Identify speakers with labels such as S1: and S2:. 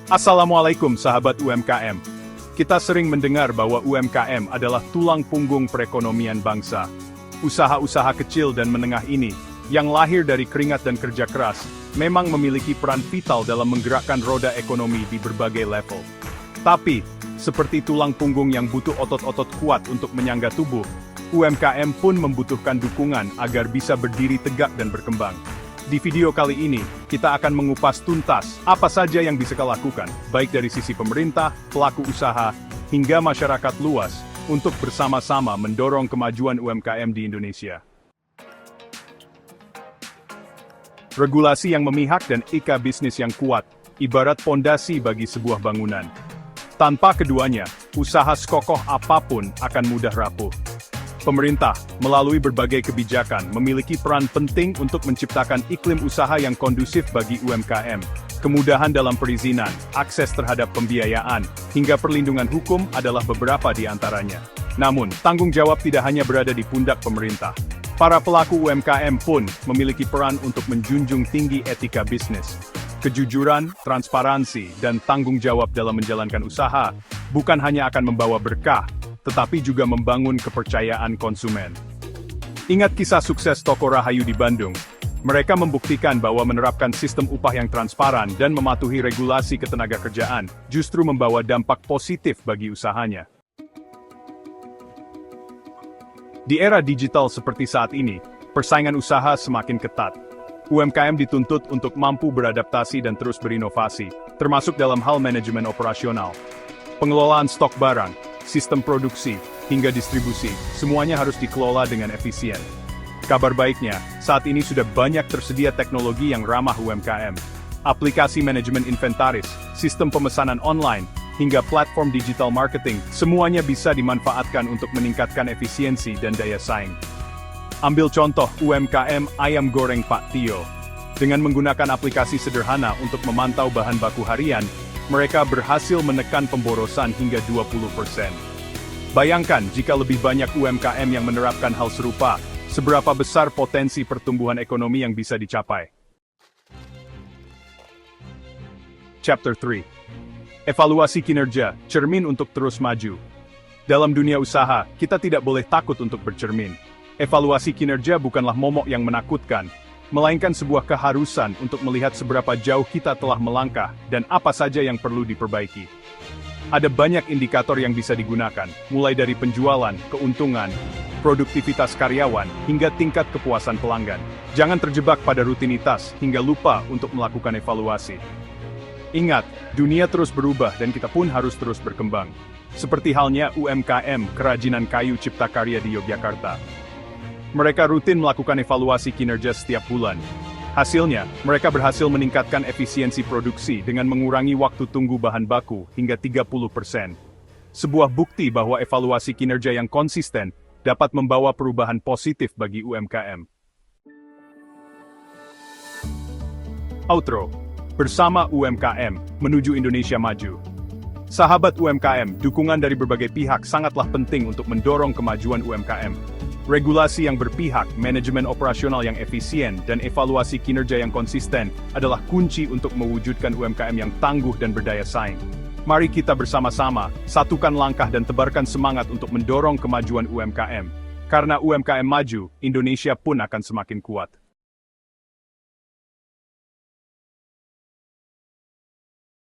S1: Assalamualaikum sahabat UMKM. Kita sering mendengar bahwa UMKM adalah tulang punggung perekonomian bangsa. Usaha-usaha kecil dan menengah ini, yang lahir dari keringat dan kerja keras, memang memiliki peran vital dalam menggerakkan roda ekonomi di berbagai level. Tapi, seperti tulang punggung yang butuh otot-otot kuat untuk menyangga tubuh, UMKM pun membutuhkan dukungan agar bisa berdiri tegak dan berkembang. Di video kali ini, kita akan mengupas tuntas apa saja yang bisa kita lakukan, baik dari sisi pemerintah, pelaku usaha, hingga masyarakat luas, untuk bersama-sama mendorong kemajuan UMKM di Indonesia. Regulasi yang memihak dan etika bisnis yang kuat, ibarat pondasi bagi sebuah bangunan. Tanpa keduanya, usaha sekokoh apapun akan mudah rapuh. Pemerintah, melalui berbagai kebijakan, memiliki peran penting untuk menciptakan iklim usaha yang kondusif bagi UMKM. Kemudahan dalam perizinan, akses terhadap pembiayaan, hingga perlindungan hukum adalah beberapa di antaranya. Namun, tanggung jawab tidak hanya berada di pundak pemerintah. Para pelaku UMKM pun memiliki peran untuk menjunjung tinggi etika bisnis. Kejujuran, transparansi, dan tanggung jawab dalam menjalankan usaha bukan hanya akan membawa berkah, tetapi juga membangun kepercayaan konsumen. Ingat kisah sukses Toko Rahayu di Bandung. Mereka membuktikan bahwa menerapkan sistem upah yang transparan dan mematuhi regulasi ketenagakerjaan justru membawa dampak positif bagi usahanya. Di era digital seperti saat ini, persaingan usaha semakin ketat. UMKM dituntut untuk mampu beradaptasi dan terus berinovasi, termasuk dalam hal manajemen operasional. Pengelolaan stok barang, sistem produksi, hingga distribusi, semuanya harus dikelola dengan efisien. Kabar baiknya, saat ini sudah banyak tersedia teknologi yang ramah UMKM. Aplikasi manajemen inventaris, sistem pemesanan online, hingga platform digital marketing, semuanya bisa dimanfaatkan untuk meningkatkan efisiensi dan daya saing. Ambil contoh UMKM Ayam Goreng Pak Tio. Dengan menggunakan aplikasi sederhana untuk memantau bahan baku harian, mereka berhasil menekan pemborosan hingga 20%. Bayangkan jika lebih banyak UMKM yang menerapkan hal serupa, seberapa besar potensi pertumbuhan ekonomi yang bisa dicapai. Chapter 3. Evaluasi kinerja, cermin untuk terus maju. Dalam dunia usaha, kita tidak boleh takut untuk bercermin. Evaluasi kinerja bukanlah momok yang menakutkan, melainkan sebuah keharusan untuk melihat seberapa jauh kita telah melangkah dan apa saja yang perlu diperbaiki. Ada banyak indikator yang bisa digunakan, mulai dari penjualan, keuntungan, produktivitas karyawan, hingga tingkat kepuasan pelanggan. Jangan terjebak pada rutinitas hingga lupa untuk melakukan evaluasi. Ingat, dunia terus berubah dan kita pun harus terus berkembang. Seperti halnya UMKM Kerajinan Kayu Cipta Karya di Yogyakarta. Mereka rutin melakukan evaluasi kinerja setiap bulan. Hasilnya, mereka berhasil meningkatkan efisiensi produksi dengan mengurangi waktu tunggu bahan baku hingga 30%. Sebuah bukti bahwa evaluasi kinerja yang konsisten dapat membawa perubahan positif bagi UMKM. Outro. Bersama UMKM, menuju Indonesia maju. Sahabat UMKM, dukungan dari berbagai pihak sangatlah penting untuk mendorong kemajuan UMKM. Regulasi yang berpihak, manajemen operasional yang efisien, dan evaluasi kinerja yang konsisten adalah kunci untuk mewujudkan UMKM yang tangguh dan berdaya saing. Mari kita bersama-sama, satukan langkah dan tebarkan semangat untuk mendorong kemajuan UMKM. Karena UMKM maju, Indonesia pun akan semakin kuat.